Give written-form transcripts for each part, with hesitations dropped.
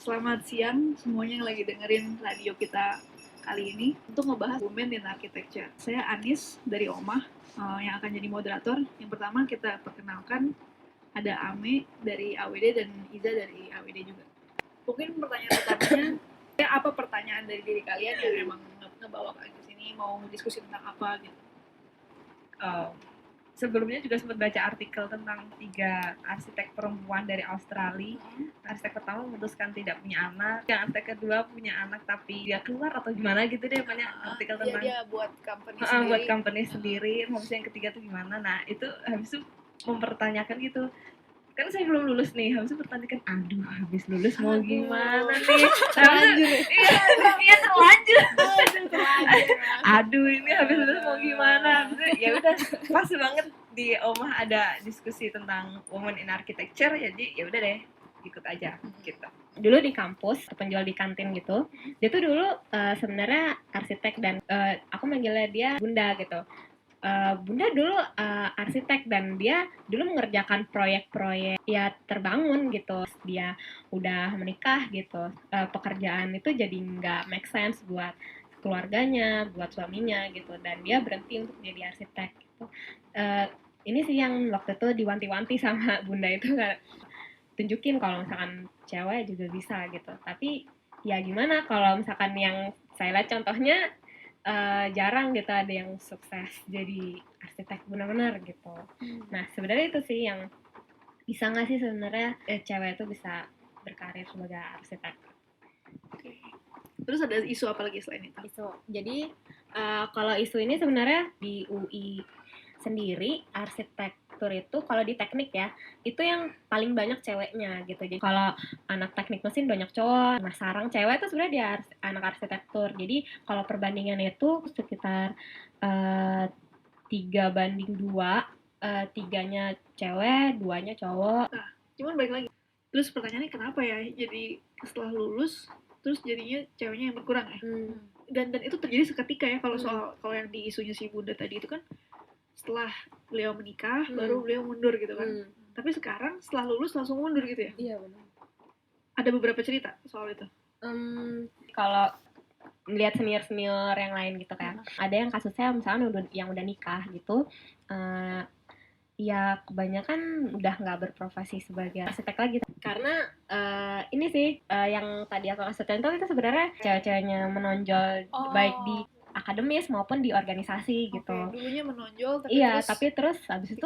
Selamat siang semuanya yang lagi dengerin radio kita kali ini untuk ngebahas Women in Architecture. Saya Anis dari Omah yang akan jadi moderator. Yang pertama kita perkenalkan ada Ame dari AWD dan Iza dari AWD juga. Mungkin pertanyaan pertamanya, apa pertanyaan dari diri kalian yang emang ngebawa kalian ke sini, mau diskusi tentang apa gitu? Sebelumnya juga sempat baca artikel tentang 3 arsitek perempuan dari Australia. Arsitek pertama memutuskan tidak punya anak, yang arsitek kedua punya anak tapi dia keluar atau gimana gitu deh, banyak artikel tentang dia buat company sendiri. Buat company sendiri. Habis yang ketiga tuh gimana? Nah itu habis itu mempertanyakan gitu. Kan saya belum lulus nih, habis itu pertanyakan, habis lulus mau gimana nih? Terlanjur. Iya terlanjur. Ini habis lulus mau gimana? Ya udah, pas banget di Omah ada diskusi tentang Women in Architecture, jadi ya udah deh ikut aja gitu. Dulu di kampus, penjual di kantin gitu, dia tuh dulu sebenarnya arsitek dan aku manggilnya dia Bunda gitu. Bunda dulu arsitek dan dia dulu mengerjakan proyek-proyek ya terbangun gitu. Dia udah menikah gitu, pekerjaan itu jadi nggak make sense buat keluarganya, buat suaminya gitu, dan dia berhenti untuk jadi arsitek gitu. Ini sih yang waktu itu diwanti-wanti sama Bunda itu, tunjukin kalau misalkan cewek juga bisa gitu. Tapi ya gimana kalau misalkan yang saya lihat contohnya jarang gitu ada yang sukses jadi arsitek benar-benar gitu. Nah sebenarnya itu sih yang bisa nggak sih sebenarnya cewek itu bisa berkarir sebagai arsitek. Terus ada isu apa lagi selain itu? Jadi kalau isu ini sebenarnya di UI sendiri arsitektur itu kalau di teknik ya itu yang paling banyak ceweknya gitu. Jadi kalau anak teknik mesin banyak cowok, nah sarang cewek itu sebenarnya dia anak arsitektur. Jadi kalau perbandingan itu sekitar 3:2, 3-nya cewek, 2-nya cowok. Nah, cuman balik lagi. Terus pertanyaannya kenapa ya? Jadi setelah lulus terus jadinya ceweknya yang berkurang ya? Dan itu terjadi seketika ya kalau kalau yang di isunya si Bunda tadi itu kan setelah beliau menikah baru beliau mundur gitu kan. Tapi sekarang setelah lulus langsung mundur gitu ya? Iya benar. Ada beberapa cerita soal itu. Kalau melihat senior yang lain gitu kan, ada yang kasusnya misalnya yang udah nikah gitu, ya kebanyakan udah nggak berprofesi sebagai arsitek lagi karena ini sih yang tadi aku kasih contoh itu sebenarnya cewek-ceweknya menonjol baik di akademis maupun di organisasi gitu. Dulunya menonjol tapi tapi terus habis itu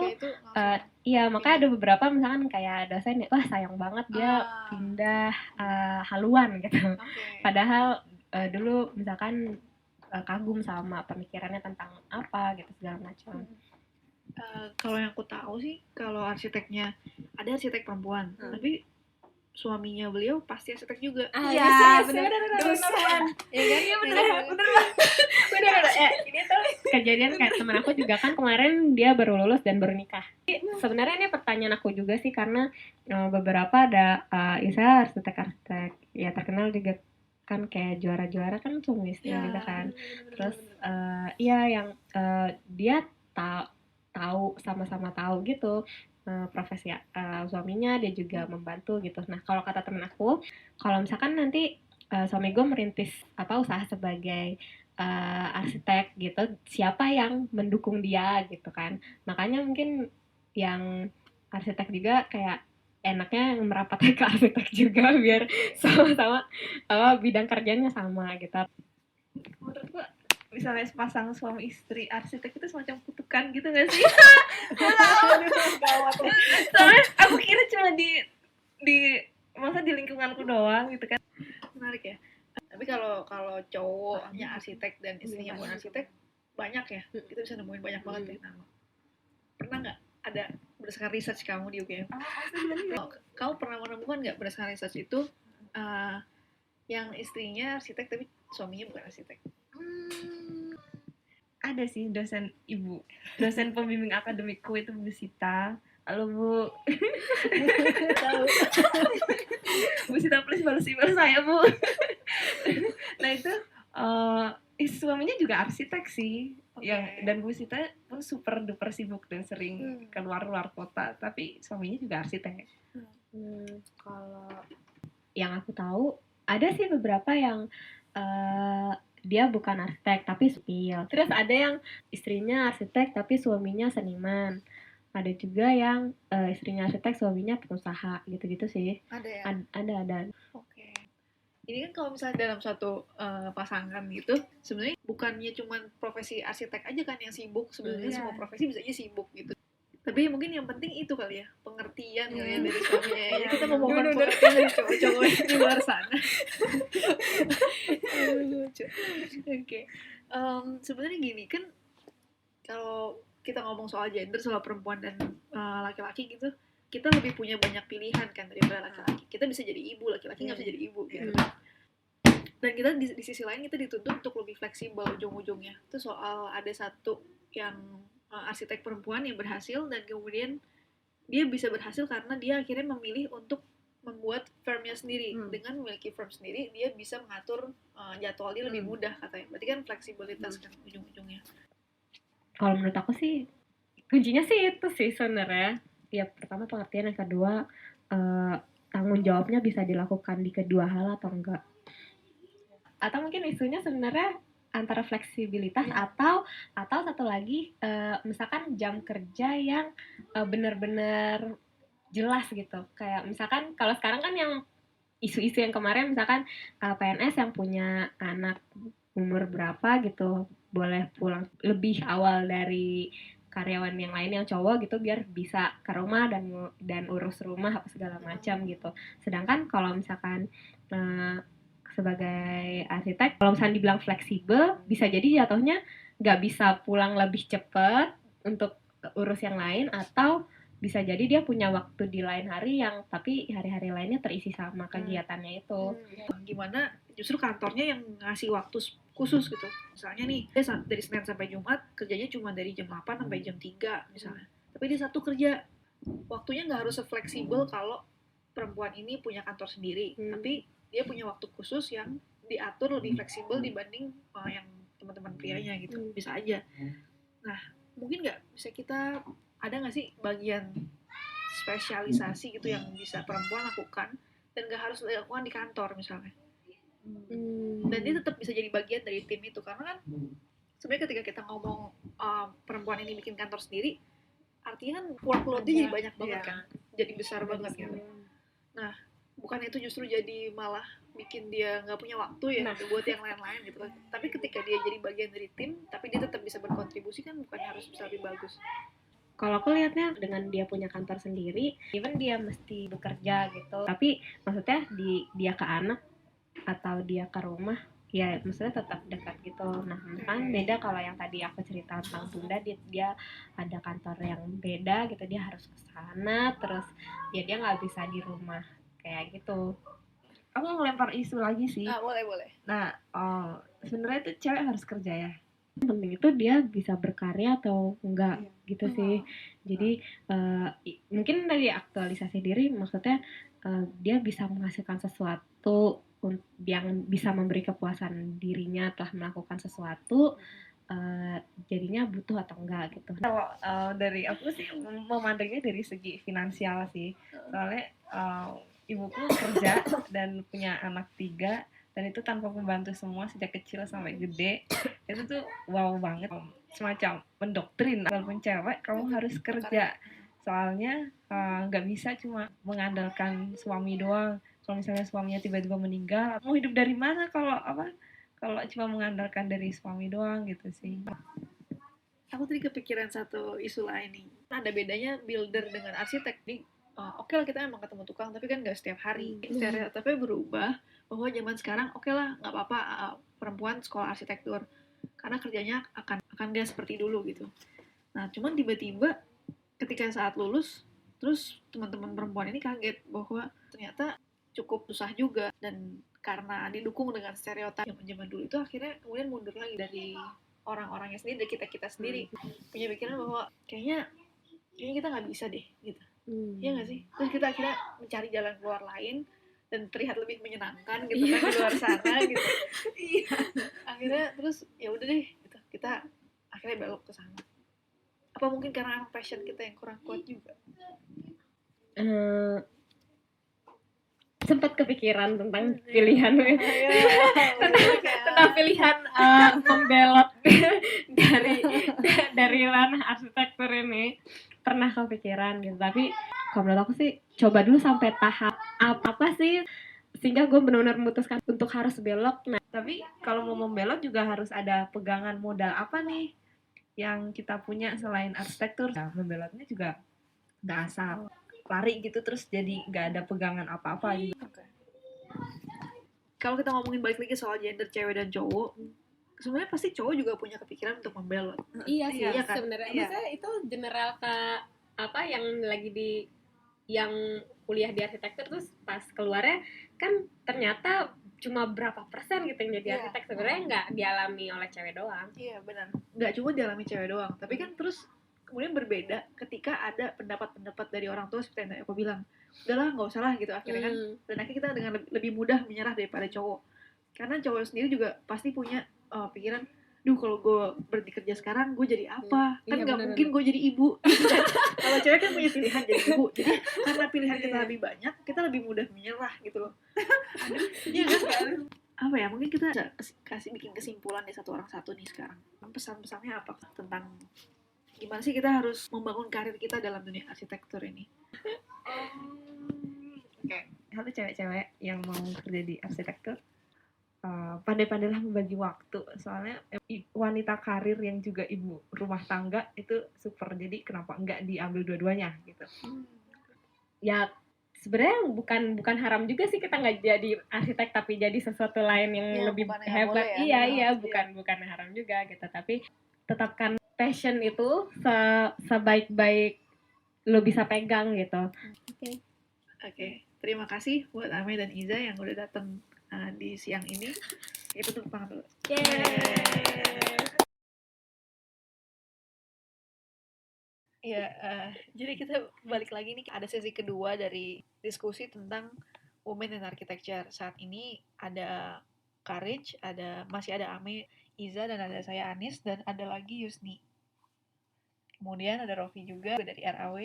makanya ada beberapa misalkan kayak dosen, wah sayang banget dia pindah haluan gitu. Padahal dulu misalkan kagum sama pemikirannya tentang apa gitu segala macam. Kalau yang aku tahu sih kalau arsiteknya ada arsitek perempuan tapi suaminya beliau pasti arsitek juga. Iya benar. Iya benar. Ini tuh kejadian kayak teman aku juga kan kemarin dia baru lulus dan baru nikah. Sebenarnya ini pertanyaan aku juga sih karena beberapa ada arsitek ya terkenal juga kan kayak juara-juara kan suami istri juga kan. Terus yang dia tahu sama-sama tahu gitu profesi suaminya, dia juga membantu gitu. Nah kalau kata temen aku, kalau misalkan nanti suami gue merintis usaha sebagai arsitek gitu, siapa yang mendukung dia gitu kan. Makanya mungkin yang arsitek juga kayak enaknya merapat ke arsitek juga biar sama-sama bidang kerjanya sama gitu. Menurut gue misalnya sepasang suami istri arsitek itu semacam kutukan gitu nggak sih? Soalnya aku kira cuma masa di lingkunganku doang gitu kan. Menarik ya. Tapi kalau cowoknya arsitek dan istrinya bukan arsitek banyak ya. Kita bisa nemuin banyak banget ya nama. Pernah nggak ada berdasarkan research kamu di UGM? Kamu pernah menemukan nggak berdasarkan research itu yang istrinya arsitek tapi suaminya bukan arsitek? Ada sih dosen pembimbing akademikku itu Bu Sita. Halo Bu. Tahu. Bu Sita please balas email saya Bu. Nah itu suaminya juga arsitek sih. Dan Bu Sita pun super duper sibuk dan sering keluar kota, tapi suaminya juga arsitek. yang aku tahu ada sih beberapa yang dia bukan arsitek tapi sipil. Terus ada yang istrinya arsitek tapi suaminya seniman. Ada juga yang istrinya arsitek suaminya pengusaha gitu-gitu sih. Ada ya. Ada. Oke. Ini kan kalau misalnya dalam satu pasangan gitu, sebenarnya bukannya cuma profesi arsitek aja kan yang sibuk, sebenarnya Iya. semua profesi bisa aja sibuk gitu. Tapi mungkin yang penting itu kali ya, pengertian kali ya dari suaminya. Jadi kita memohon pengertian dari cowok-cowok di luar sana. Lucu. Oke. Sebenarnya gini kan, kalau kita ngomong soal gender, soal perempuan dan laki-laki gitu, kita lebih punya banyak pilihan kan daripada laki-laki. Kita bisa jadi ibu, laki-laki nggak bisa jadi ibu gitu. Dan kita di sisi lain kita dituntut untuk lebih fleksibel ujung-ujungnya. Itu soal ada satu yang arsitek perempuan yang berhasil, dan kemudian dia bisa berhasil karena dia akhirnya memilih untuk membuat firmnya sendiri. Dengan memiliki firm sendiri, dia bisa mengatur jadwal dia lebih mudah katanya. Berarti kan fleksibilitas kan ujung-ujungnya. Kalau menurut aku sih kuncinya sih itu sih sebenarnya. Ya pertama pengertian, yang kedua tanggung jawabnya bisa dilakukan di kedua hal atau enggak. Atau mungkin isunya sebenarnya antara fleksibilitas atau satu lagi misalkan jam kerja yang benar-benar jelas gitu. Kayak misalkan kalau sekarang kan yang isu-isu yang kemarin misalkan PNS yang punya anak umur berapa gitu boleh pulang lebih awal dari karyawan yang lain yang cowok gitu biar bisa ke rumah dan urus rumah apa segala macam gitu. Sedangkan kalau misalkan sebagai arsitek kalau misalnya dibilang fleksibel bisa jadi jatuhnya nggak bisa pulang lebih cepat untuk urus yang lain, atau bisa jadi dia punya waktu di lain hari yang tapi hari-hari lainnya terisi sama kegiatannya itu. Gimana justru kantornya yang ngasih waktu khusus gitu. Misalnya nih, dia dari Senin sampai Jumat kerjanya cuma dari jam 8 sampai jam 3 misalnya. Tapi dia satu kerja. Waktunya nggak harus fleksibel kalau perempuan ini punya kantor sendiri. Tapi dia punya waktu khusus yang diatur lebih fleksibel dibanding yang teman-teman prianya gitu. Bisa aja. Nah, mungkin nggak bisa kita ada nggak sih bagian spesialisasi gitu yang bisa perempuan lakukan dan nggak harus dilakukan di kantor misalnya, dan dia tetap bisa jadi bagian dari tim itu. Karena kan sebenarnya ketika kita ngomong perempuan ini bikin kantor sendiri, artinya kan workload-nya jadi banyak banget kan, jadi besar banget gitu. Nah, bukan itu justru jadi malah bikin dia nggak punya waktu ya buat yang lain-lain gitu kan. Tapi ketika dia jadi bagian dari tim tapi dia tetap bisa berkontribusi, kan bukannya harus bisa lebih bagus. Kalau aku lihatnya dengan dia punya kantor sendiri, even dia mesti bekerja gitu, tapi maksudnya dia ke anak atau dia ke rumah, ya maksudnya tetap dekat gitu. Nah, kan beda kalau yang tadi aku cerita tentang Bunda, dia ada kantor yang beda gitu, dia harus ke sana, terus ya dia nggak bisa di rumah kayak gitu. Aku ngelempar isu lagi sih. Boleh. Nah, sebenarnya itu cewek harus kerja ya. Penting itu dia bisa berkarya atau enggak gitu sih. Jadi mungkin dari aktualisasi diri maksudnya dia bisa menghasilkan sesuatu yang bisa memberi kepuasan dirinya telah melakukan sesuatu, jadinya butuh atau enggak gitu. Kalau dari aku sih memandangnya dari segi finansial sih. Soalnya ibuku kerja dan punya anak 3, dan itu tanpa pembantu semua sejak kecil sampai gede. Itu tuh wow banget, semacam mendoktrin walaupun cewek kamu harus kerja, soalnya nggak bisa cuma mengandalkan suami doang. Kalau misalnya suaminya tiba-tiba meninggal, mau hidup dari mana kalau cuma mengandalkan dari suami doang gitu sih. Aku tadi kepikiran satu isu lain nih. Ada bedanya builder dengan arsitek. Jadi oke lah kita emang ketemu tukang, tapi kan nggak setiap hari. Stereotipnya berubah bahwa zaman sekarang oke lah nggak apa-apa perempuan sekolah arsitektur karena kerjanya akan nggak seperti dulu gitu. Nah cuman tiba-tiba ketika saat lulus, terus teman-teman perempuan ini kaget bahwa ternyata cukup susah juga, dan karena didukung dengan stereotip zaman dulu itu akhirnya kemudian mundur lagi dari orang-orangnya sendiri, dari kita sendiri punya pikiran bahwa kayaknya kita nggak bisa deh gitu. Iya nggak sih? Terus kita akhirnya mencari jalan keluar lain dan terlihat lebih menyenangkan gitu kan di luar sana gitu. Akhirnya terus ya udah deh gitu, kita akhirnya belok ke sana. Apa mungkin karena passion kita yang kurang kuat juga? sempat kepikiran tentang pilihan Iya. tentang pilihan membelot dari ranah arsitektur ini, pernah kepikiran gitu. Tapi kalau menurut aku sih coba dulu sampai tahap apa sih sehingga gue benar-benar memutuskan untuk harus belok. Nah, Tapi kalau mau membelot juga harus ada pegangan modal apa nih yang kita punya selain arsitektur. Nah, membelotnya juga nggak asal lari gitu terus jadi nggak ada pegangan apa-apa juga. Kalau kita ngomongin balik lagi soal gender cewek dan cowok, sebenarnya pasti cowok juga punya kepikiran untuk membelot. iya sih Iya kan? sebenarnya. Iya. Maksudnya itu general ke apa yang lagi di yang kuliah di arsitektur terus pas keluarnya kan ternyata cuma berapa persen gitu yang jadi Iya. arsitek, sebenarnya nggak dialami oleh cewek doang. Iya benar. Nggak cuma dialami cewek doang, tapi kan terus kemudian berbeda ketika ada pendapat-pendapat dari orang tua seperti yang aku bilang. Udahlah nggak usah lah gitu akhirnya kan. Dan akhirnya kita dengan lebih mudah menyerah daripada cowok. Karena cowok sendiri juga pasti punya pikiran, duh kalau gue berhenti kerja sekarang gue jadi apa? Kan Iya, nggak benar, mungkin gue jadi ibu. Kalau cewek kan punya pilihan jadi ibu. Jadi karena pilihan kita lebih banyak, kita lebih mudah menyerah gitu loh. Iya kan? Apa ya, mungkin kita bisa kasih bikin kesimpulan di satu orang satu nih sekarang. Pesan-pesannya apa tentang gimana sih kita harus membangun karir kita dalam dunia arsitektur ini? Oke, halo cewek-cewek yang mau kerja di arsitektur, pandai-pandailah membagi waktu. Soalnya wanita karir yang juga ibu rumah tangga itu super. Jadi kenapa enggak diambil dua-duanya gitu? Ya sebenarnya bukan haram juga sih kita nggak jadi arsitek tapi jadi sesuatu lain yang Ya, lebih bukan nggak hebat. boleh ya. Iya bukan haram juga gitu, tapi tetapkan passion itu sebaik-baik lo bisa pegang gitu. Oke, terima kasih buat Ame dan Iza yang udah datang di siang ini. Kita tepuk tangan dulu. Iya, jadi kita balik lagi nih, ada sesi kedua dari diskusi tentang Women in Architecture. Saat ini ada Courage, masih ada Ame, Iza, dan ada saya Anis, dan ada lagi Yusni. Kemudian ada Rofi juga dari RAW.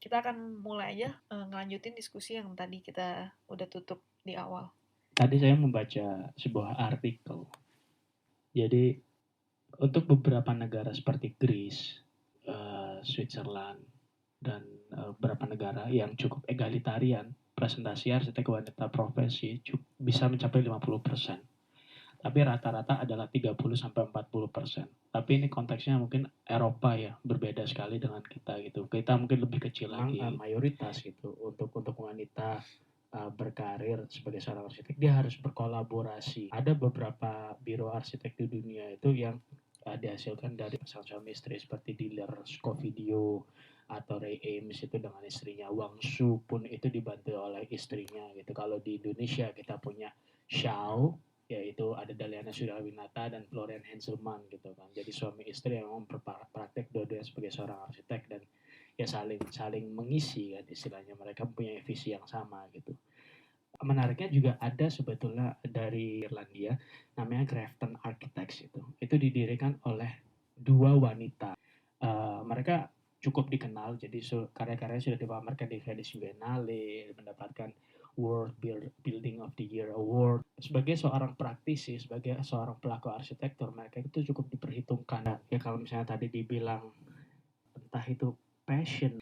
Kita akan mulai aja ngelanjutin diskusi yang tadi kita udah tutup di awal. Tadi saya membaca sebuah artikel. Jadi untuk beberapa negara seperti Greece, Switzerland, dan beberapa negara yang cukup egalitarian, presentasi arsitek wanita profesi bisa mencapai 50%. Tapi rata-rata adalah 30-40%. Tapi ini konteksnya mungkin Eropa ya, berbeda sekali dengan kita gitu. Kita mungkin lebih kecil lagi. Mayoritas gitu untuk wanita berkarir sebagai seorang arsitek, dia harus berkolaborasi. Ada beberapa biro arsitek di dunia itu yang dihasilkan dari pasangan suami istri seperti dealer Scovidio atau Ray Ames itu dengan istrinya, Wang Shu pun itu dibantu oleh istrinya gitu. Kalau di Indonesia kita punya Xiao, yaitu ada Daliana Sudawinata dan Florian Henselman gitu kan. Jadi suami istri yang praktek dua-duanya sebagai seorang arsitek dan ya saling mengisi kan istilahnya, mereka punya visi yang sama gitu. Menariknya juga ada sebetulnya dari Irlandia namanya Grafton Architects itu didirikan oleh dua wanita. Mereka cukup dikenal, jadi karya-karyanya sudah dipamerkan di Venice Biennale, mendapatkan World Building of the Year Award. Sebagai seorang praktisi, sebagai seorang pelaku arsitektur, mereka itu cukup diperhitungkan. Ya kalau misalnya tadi dibilang entah itu passion,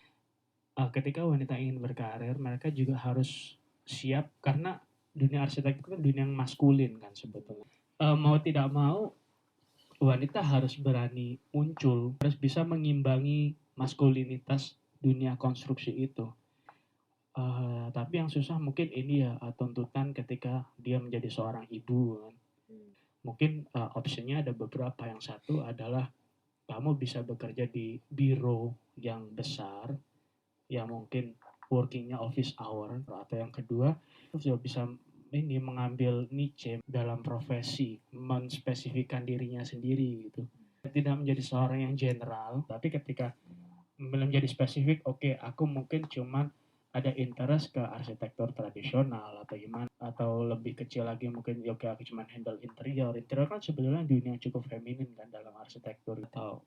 ketika wanita ingin berkarir, mereka juga harus siap, karena dunia arsitektur kan dunia yang maskulin kan sebetulnya. Mau tidak mau, wanita harus berani muncul, harus bisa mengimbangi maskulinitas dunia konstruksi itu. Tapi yang susah mungkin ini ya, tuntutan ketika dia menjadi seorang ibu kan. Mungkin opsinya ada beberapa. Yang satu adalah kamu bisa bekerja di biro yang besar, yang mungkin workingnya office hour, atau yang kedua juga bisa ini mengambil niche dalam profesi, menspesifikkan dirinya sendiri gitu. Tidak menjadi seorang yang general, tapi ketika menjadi spesifik, oke, aku mungkin cuman ada interest ke arsitektur tradisional atau gimana, atau lebih kecil lagi mungkin oke, aku cuman handle interior kan sebetulnya dunia cukup feminin kan dalam arsitektur, atau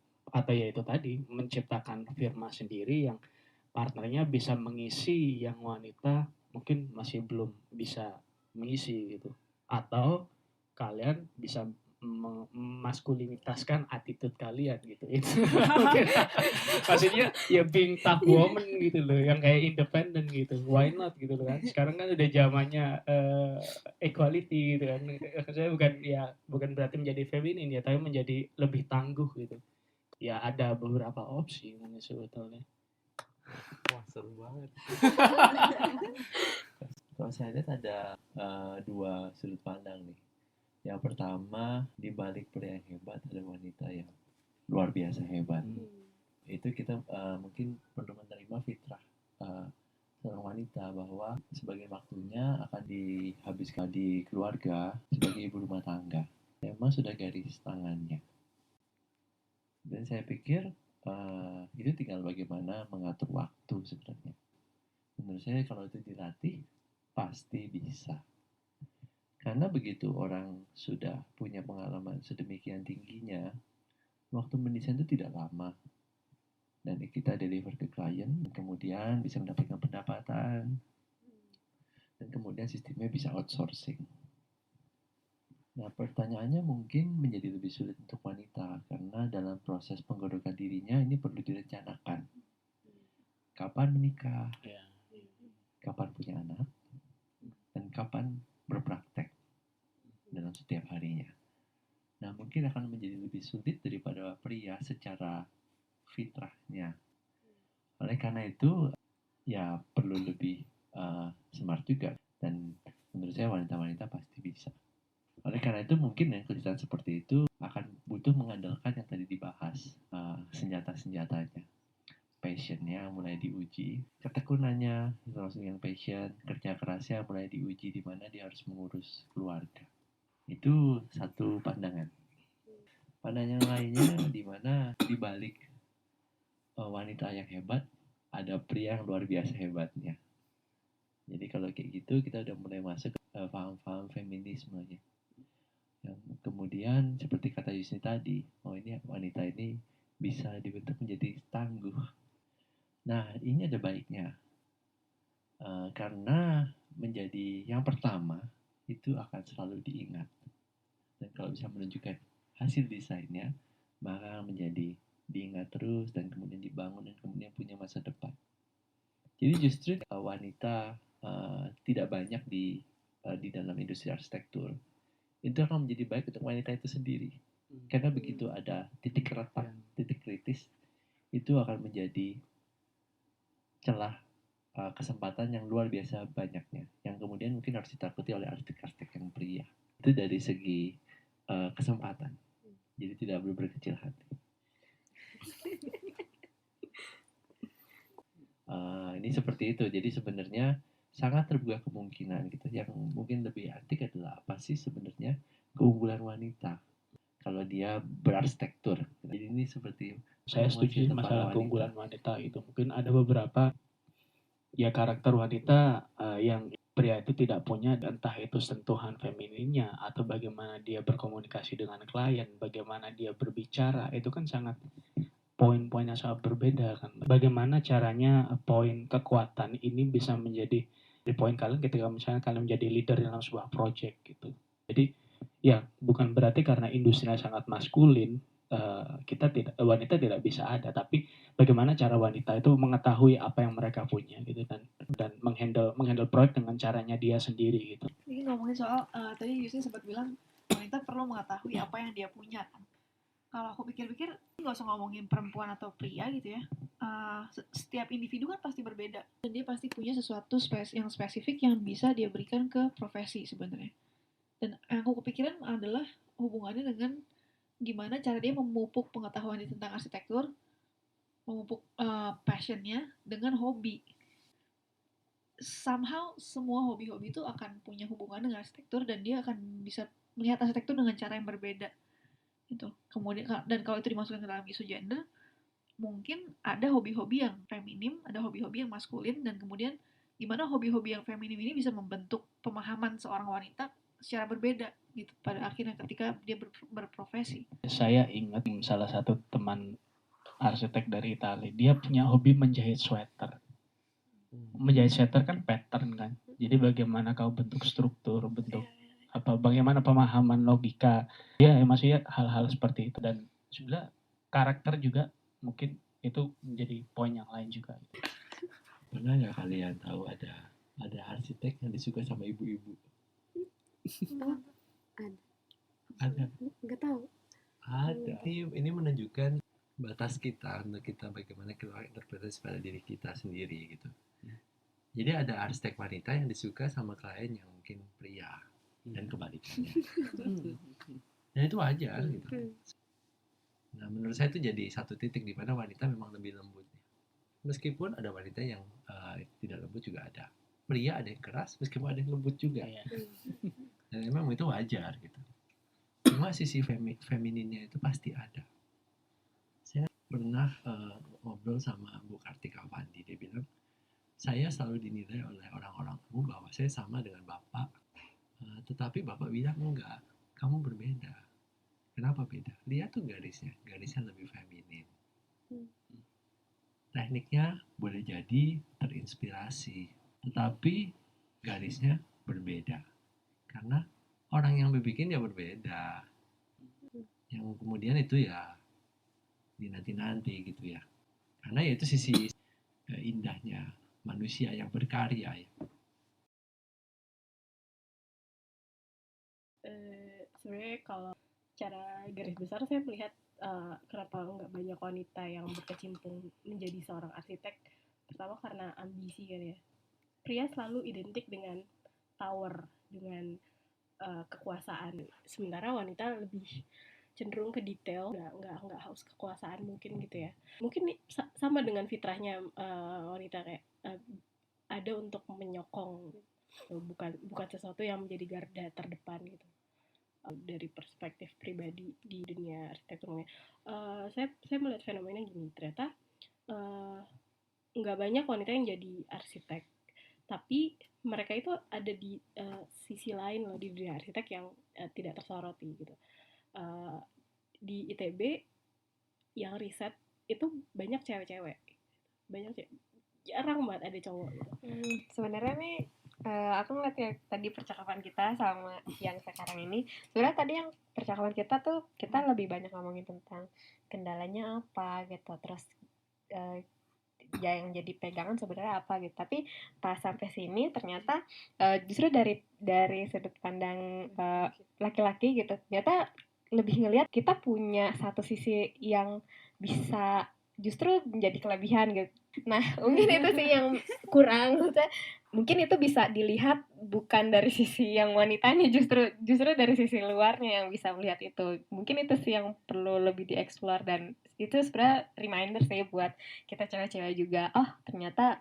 ya itu tadi menciptakan firma sendiri yang partnernya bisa mengisi yang wanita mungkin masih belum bisa mengisi gitu. Atau kalian bisa maskulinitaskan attitude kalian gitu. Itu mungkin maksudnya ya being tough woman gitu loh, yang kayak independen gitu. Why not gitu loh kan. Sekarang kan udah zamannya equality gitu kan. Saya bukan berarti menjadi feminin ya, tapi menjadi lebih tangguh gitu. Ya ada beberapa opsi ini sebetulnya. Wah, seru banget. Kalau saya lihat ada dua sudut pandang nih. Yang pertama, di balik pria yang hebat ada wanita yang luar biasa hebat. Itu kita mungkin perlu menerima fitrah seorang wanita bahwa sebagian waktunya akan dihabiskan di keluarga sebagai ibu rumah tangga. Memang sudah garis tangannya. Dan saya pikir itu tinggal bagaimana mengatur waktu sebenarnya. Menurut saya kalau itu dilatih pasti bisa. Karena begitu orang sudah punya pengalaman sedemikian tingginya, waktu mendesain itu tidak lama. Dan kita deliver ke klien, kemudian bisa mendapatkan pendapatan. Dan kemudian sistemnya bisa outsourcing. Nah, pertanyaannya mungkin menjadi lebih sulit untuk wanita karena dalam proses penggodokan dirinya ini perlu direncanakan. Kapan menikah, kapan punya anak, dan kapan berpraktek dalam setiap harinya. Nah, mungkin akan menjadi lebih sulit daripada pria secara fitrahnya. Oleh karena itu, ya perlu lebih smart juga. Dan menurut saya wanita-wanita pasti bisa. Oleh karena itu mungkin ya kesulitan seperti itu akan butuh mengandalkan yang tadi dibahas, senjata-senjatanya. Passionnya mulai diuji, ketekunannya termasuk yang passion, kerja kerasnya mulai diuji di mana dia harus mengurus keluarga. Itu satu pandangan. Pandangan yang lainnya di mana di balik wanita yang hebat ada pria yang luar biasa hebatnya. Jadi kalau kayak gitu kita udah mulai masuk ke paham-paham feminisme ya. Yang kemudian seperti kata Yusni tadi, ini wanita ini bisa dibentuk menjadi tangguh. Nah, ini ada baiknya. Karena menjadi yang pertama itu akan selalu diingat. Dan kalau bisa menunjukkan hasil desainnya, maka menjadi diingat terus dan kemudian dibangun dan kemudian punya masa depan. Jadi justru wanita tidak banyak di dalam industri arsitektur. Itu akan menjadi baik untuk wanita itu sendiri. Karena begitu ada titik retak, titik kritis, itu akan menjadi celah kesempatan yang luar biasa banyaknya. Yang kemudian mungkin harus ditakuti oleh arsitek-arsitek yang pria. Itu dari segi kesempatan. Jadi tidak perlu berkecil hati. Ini seperti itu. Jadi sebenarnya sangat terbuka kemungkinan gitu. Yang mungkin lebih antik adalah apa sih sebenarnya keunggulan wanita kalau dia berarsitektur. Jadi ini seperti Saya setuju masalah keunggulan wanita itu. Mungkin ada beberapa ya karakter wanita yang pria itu tidak punya, entah itu sentuhan femininnya atau bagaimana dia berkomunikasi dengan klien, bagaimana dia berbicara, itu kan sangat poin-poinnya sangat berbeda kan. Bagaimana caranya poin kekuatan ini bisa menjadi poin kalian ketika misalnya kalian menjadi leader dalam sebuah project gitu. Jadi ya bukan berarti karena industrinya sangat maskulin wanita tidak bisa ada, tapi bagaimana cara wanita itu mengetahui apa yang mereka punya gitu dan menghandle proyek dengan caranya dia sendiri gitu. Ini ngomongin soal tadi Yusni sempat bilang wanita perlu mengetahui apa yang dia punya. Kalau aku pikir-pikir nggak usah ngomongin perempuan atau pria gitu ya. Setiap individu kan pasti berbeda dan dia pasti punya sesuatu yang spesifik yang bisa dia berikan ke profesi sebenarnya. Dan yang aku kepikiran adalah hubungannya dengan gimana cara dia memupuk pengetahuan tentang arsitektur, memupuk passionnya dengan hobi. Somehow semua hobi-hobi itu akan punya hubungan dengan arsitektur dan dia akan bisa melihat arsitektur dengan cara yang berbeda gitu. Kemudian dan kalau itu dimasukkan ke dalam isu gender, mungkin ada hobi-hobi yang feminim, ada hobi-hobi yang maskulin, dan kemudian gimana hobi-hobi yang feminim ini bisa membentuk pemahaman seorang wanita secara berbeda gitu pada akhirnya ketika dia berprofesi. Saya ingat salah satu teman arsitek dari Italia, dia punya hobi menjahit sweater. menjahit sweater kan pattern kan. Jadi bagaimana kau bentuk struktur, bentuk bagaimana pemahaman logika. Ya, maksudnya hal-hal seperti itu. Dan sebenarnya karakter juga mungkin itu menjadi poin yang lain juga. Pernah nggak kalian tahu ada arsitek yang disuka sama ibu-ibu? Ada. Nggak tahu. Ada. Ini menunjukkan batas kita untuk kita bagaimana kita interpretasi pada diri kita sendiri gitu. Jadi ada arsitek wanita yang disuka sama klien yang mungkin pria dan kebalikannya. Dan itu wajar gitu. Nah, menurut saya itu jadi satu titik di mana wanita memang lebih lembut. Meskipun ada wanita yang tidak lembut juga ada. Pria ada yang keras, meskipun ada yang lembut juga. Dan memang itu wajar gitu. Cuma sisi femininnya itu pasti ada. Saya pernah ngobrol sama Bu Kartika Pandi, dia bilang, saya selalu dinilai oleh orang-orangmu bahwa saya sama dengan Bapak, tetapi Bapak bilang enggak, kamu berbeda. Kenapa beda? Lihat tuh garisnya lebih feminin. Tekniknya boleh jadi terinspirasi, tetapi garisnya berbeda. Karena orang yang bikin ya berbeda. Yang kemudian itu ya dinanti-nanti gitu ya. Karena ya itu sisi indahnya manusia yang berkarya ya. Sebenarnya kalau secara garis besar saya melihat kenapa nggak banyak wanita yang berkecimpung menjadi seorang arsitek. Pertama karena ambisi kan ya. Pria selalu identik dengan power, dengan kekuasaan. Sementara wanita lebih cenderung ke detail, nggak haus kekuasaan mungkin gitu ya. Mungkin sama dengan fitrahnya wanita kayak ada untuk menyokong, bukan sesuatu yang menjadi garda terdepan gitu. Dari perspektif pribadi di dunia arsitekturnya, saya melihat fenomena gini, ternyata nggak banyak wanita yang jadi arsitek, tapi mereka itu ada di sisi lain loh di dunia arsitek yang tidak tersoroti gitu. Di ITB yang riset itu banyak cewek-cewek, jarang banget ada cowok gitu. Sebenarnya nih aku ngeliat ya tadi percakapan kita sama yang sekarang ini, sebenarnya tadi yang percakapan kita tuh kita lebih banyak ngomongin tentang kendalanya apa gitu, terus ya yang jadi pegangan sebenarnya apa gitu. Tapi pas sampai sini ternyata justru dari sudut pandang laki-laki gitu, ternyata lebih ngelihat kita punya satu sisi yang bisa justru menjadi kelebihan gitu. Nah mungkin itu sih yang kurang, mungkin itu bisa dilihat bukan dari sisi yang wanitanya, justru dari sisi luarnya yang bisa melihat itu. Mungkin itu sih yang perlu lebih dieksplor, dan itu sebenarnya reminder sih buat kita cewek-cewek juga. Oh ternyata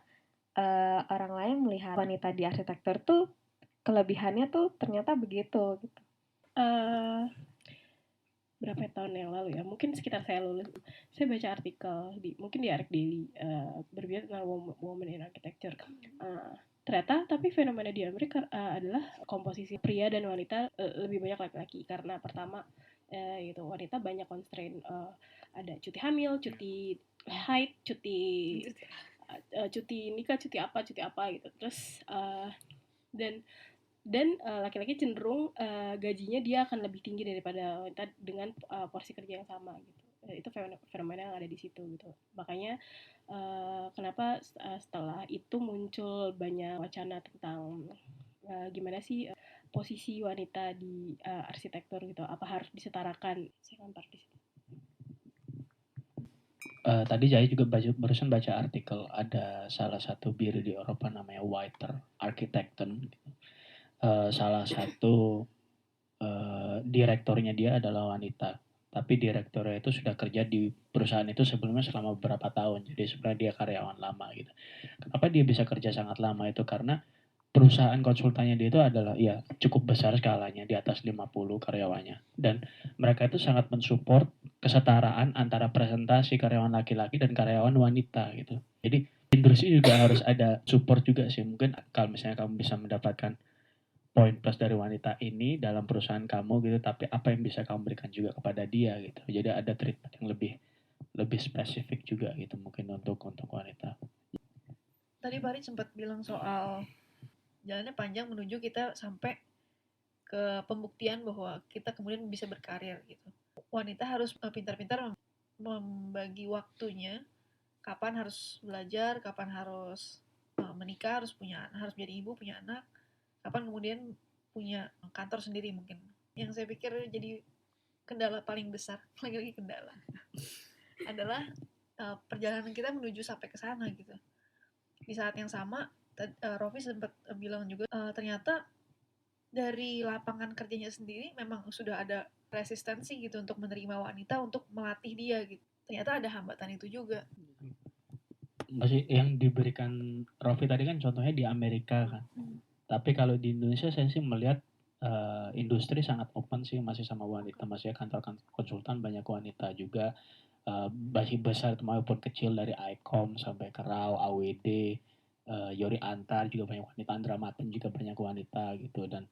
orang lain melihat wanita di arsitektur tuh kelebihannya tuh ternyata begitu gitu. Berapa tahun yang lalu ya, mungkin sekitar saya lulus, saya baca artikel mungkin di Arc Daily berbicara tentang women in architecture. Ternyata tapi fenomena di Amerika adalah komposisi pria dan wanita lebih banyak laki-laki, karena pertama itu wanita banyak constraint, ada cuti hamil, cuti haid, cuti nikah, cuti apa gitu. Terus dan laki-laki cenderung gajinya dia akan lebih tinggi daripada wanita dengan porsi kerja yang sama gitu. Itu fenomena yang ada di situ gitu. Makanya kenapa setelah itu muncul banyak wacana tentang gimana sih posisi wanita di arsitektur gitu, apa harus disetarakan. Saya kan di situ. Tadi saya juga barusan baca artikel, ada salah satu biro di Eropa namanya Whiter Architekten. Salah satu direkturnya dia adalah wanita, tapi direkturnya itu sudah kerja di perusahaan itu sebelumnya selama beberapa tahun, jadi sebenarnya dia karyawan lama gitu. Kenapa dia bisa kerja sangat lama itu? Karena perusahaan konsultannya dia itu adalah ya cukup besar skalanya, di atas 50 karyawannya, dan mereka itu sangat mensupport kesetaraan antara presentasi karyawan laki-laki dan karyawan wanita gitu. Jadi industri juga harus ada support juga sih. Mungkin kalau misalnya kamu bisa mendapatkan poin plus dari wanita ini dalam perusahaan kamu gitu, tapi apa yang bisa kamu berikan juga kepada dia gitu. Jadi ada treatment yang lebih spesifik juga gitu mungkin untuk wanita. tadi Farid sempat bilang soal jalannya panjang menuju kita sampai ke pembuktian bahwa kita kemudian bisa berkarir gitu. Wanita harus pintar-pintar membagi waktunya, kapan harus belajar, kapan harus menikah, harus menjadi ibu, punya anak, kapan kemudian punya kantor sendiri mungkin. Yang saya pikir jadi kendala paling besar, lagi-lagi kendala, adalah perjalanan kita menuju sampai ke sana gitu. Di saat yang sama, Rofi sempat bilang juga, ternyata dari lapangan kerjanya sendiri memang sudah ada resistensi gitu untuk menerima wanita, untuk melatih dia gitu. Ternyata ada hambatan itu juga. Masih yang diberikan Rofi tadi kan contohnya di Amerika kan. Tapi kalau di Indonesia saya sih melihat industri sangat open sih, masih sama wanita, masih kantor konsultan banyak wanita juga, masih besar maupun kecil, dari ICOM sampai ke RAW, AWD, Yori Antar juga banyak wanita, Andra Maten juga banyak wanita gitu. Dan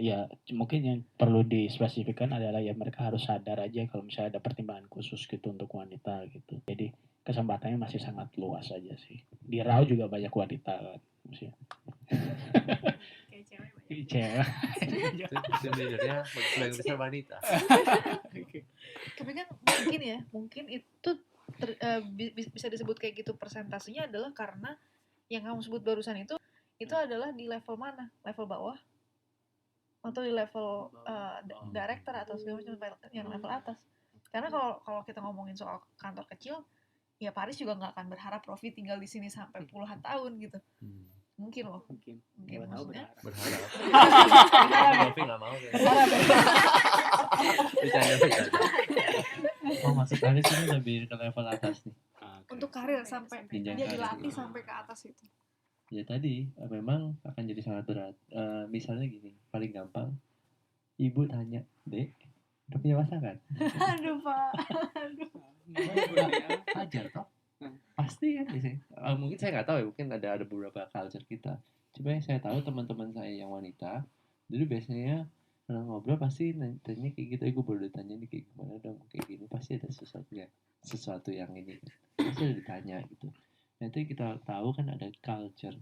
ya mungkin yang perlu dispesifikkan adalah ya mereka harus sadar aja kalau misalnya ada pertimbangan khusus gitu untuk wanita gitu. Jadi kesempatannya masih sangat luas aja sih. Di RAW juga banyak wanita kan. Kayak cewek banyak. Cewek. Tim leadernya sebagian besar wanita. Tapi kan mungkin itu bisa disebut kayak gitu, persentasenya adalah karena yang kamu sebut barusan itu adalah di level mana? Level bawah atau di level director atau segala macam, yang level atas. Karena kalau kita ngomongin soal kantor kecil, ya Paris juga nggak akan berharap Rofi tinggal di sini sampai puluhan tahun gitu. Mungkin loh. Mungkin maksudnya. Berharap. Tapi nggak mau. Bercanda. Oh, maksud Paris ini lebih ke level atas nih. Untuk karir sampai dia dilatih sampai ke atas itu. Ya tadi memang akan jadi sangat berat. Misalnya gini, paling gampang, ibu tanya, Dek, udah punya pasangan? Aduh Pak. Ajar toh? Pasti kan biasanya. Mungkin saya nggak tahu ya, mungkin ada beberapa culture kita. Cuma yang saya tahu teman-teman saya yang wanita, dulu biasanya kalau ngobrol pasti tanya kayak gitu, gue baru ditanya nih kayak gimana dong, kayak gini pasti ada sesuatu yang ini pasti ada ditanya gitu. Nanti kita tahu kan ada culture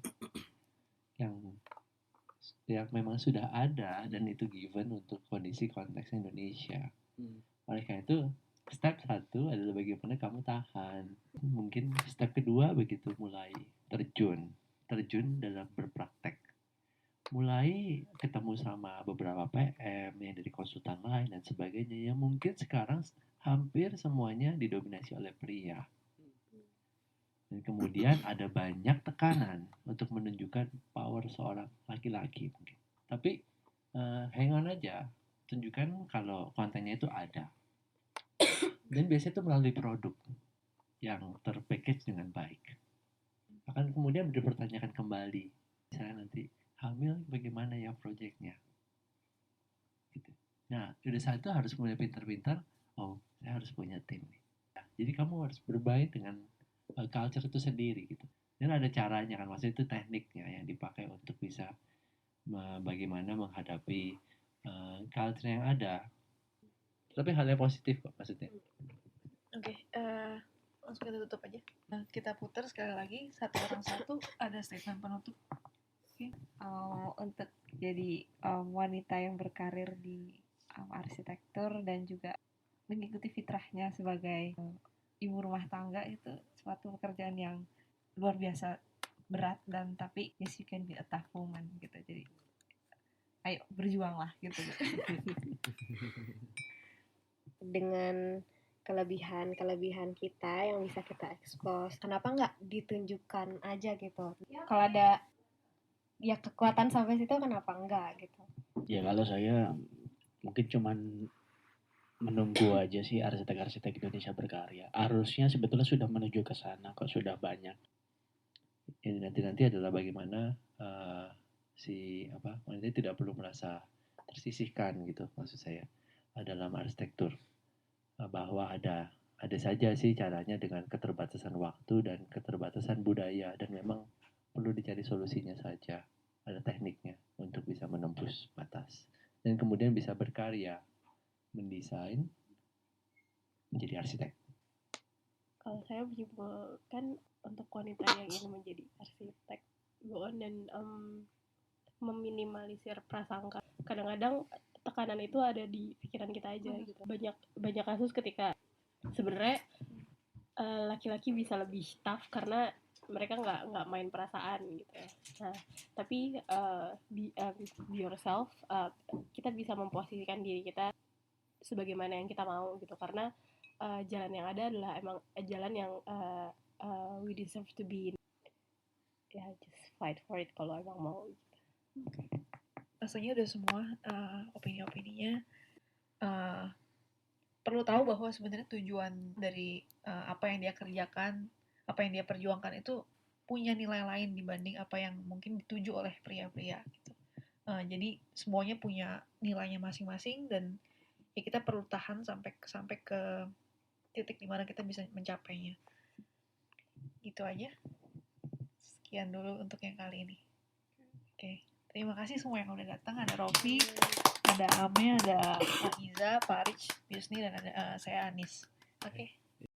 yang memang sudah ada dan itu given untuk kondisi konteks Indonesia. Oleh karena itu step 1 adalah bagaimana kamu tahan. Mungkin step kedua begitu mulai terjun dalam berpraktek. Mulai ketemu sama beberapa PM yang dari konsultan lain dan sebagainya, yang mungkin sekarang hampir semuanya didominasi oleh pria. Dan kemudian ada banyak tekanan untuk menunjukkan power seorang laki-laki mungkin. Tapi hang on aja, tunjukkan kalau kontennya itu ada. Dan biasanya itu melalui produk yang terpackage dengan baik. Akan kemudian dipertanyakan kembali, misalnya nanti hamil bagaimana ya proyeknya. Gitu. Nah, udah saat itu harus mulai pintar-pintar, oh saya harus punya tim nih. Nah, jadi kamu harus bermain dengan culture itu sendiri gitu. Dan ada caranya kan, maksudnya itu tekniknya yang dipakai untuk bisa bagaimana menghadapi culture yang ada. Tapi hal yang positif kok maksudnya. Oke, langsung kita tutup aja. Nah, kita putar sekali lagi, satu orang satu, ada statement penutup. Untuk jadi wanita yang berkarir di arsitektur dan juga mengikuti fitrahnya sebagai ibu rumah tangga, itu suatu pekerjaan yang luar biasa berat, dan tapi yes you can be a tough woman gitu. Jadi ayo berjuanglah gitu. Dengan kelebihan kita yang bisa kita expose, kenapa nggak ditunjukkan aja gitu? Kalau ada ya kekuatan sampai situ, kenapa enggak gitu? Ya kalau saya mungkin cuman menunggu aja sih arsitek-arsitek Indonesia berkarya. Harusnya sebetulnya sudah menuju ke sana kok, sudah banyak. Ini nanti adalah bagaimana wanita tidak perlu merasa tersisihkan gitu, maksud saya dalam arsitektur, bahwa ada saja sih caranya dengan keterbatasan waktu dan keterbatasan budaya, dan memang perlu dicari solusinya saja, ada tekniknya untuk bisa menembus batas dan kemudian bisa berkarya, mendesain, menjadi arsitek. Kalau saya menyimpulkan untuk wanita yang ingin menjadi arsitek, go on dan meminimalisir prasangka. Kadang-kadang tekanan itu ada di pikiran kita aja gitu. Banyak kasus ketika sebenarnya laki-laki bisa lebih tough karena mereka nggak main perasaan gitu ya. Nah, tapi be yourself, kita bisa memposisikan diri kita sebagaimana yang kita mau gitu, karena jalan yang ada adalah emang jalan yang we deserve to be in. Ya, just fight for it kalau emang mau gitu. Rasanya udah semua opini-opininya. Perlu tahu bahwa sebenarnya tujuan dari apa yang dia kerjakan, apa yang dia perjuangkan itu punya nilai lain dibanding apa yang mungkin dituju oleh pria-pria gitu. Jadi semuanya punya nilainya masing-masing, dan ya kita perlu tahan sampai ke titik dimana kita bisa mencapainya. Gitu aja. Sekian dulu untuk yang kali ini. Oke. Terima kasih semua yang udah datang. Ada Rofi, ada Ame, ada Iza, Pak Rich, Yusni, dan ada saya Anis. Oke.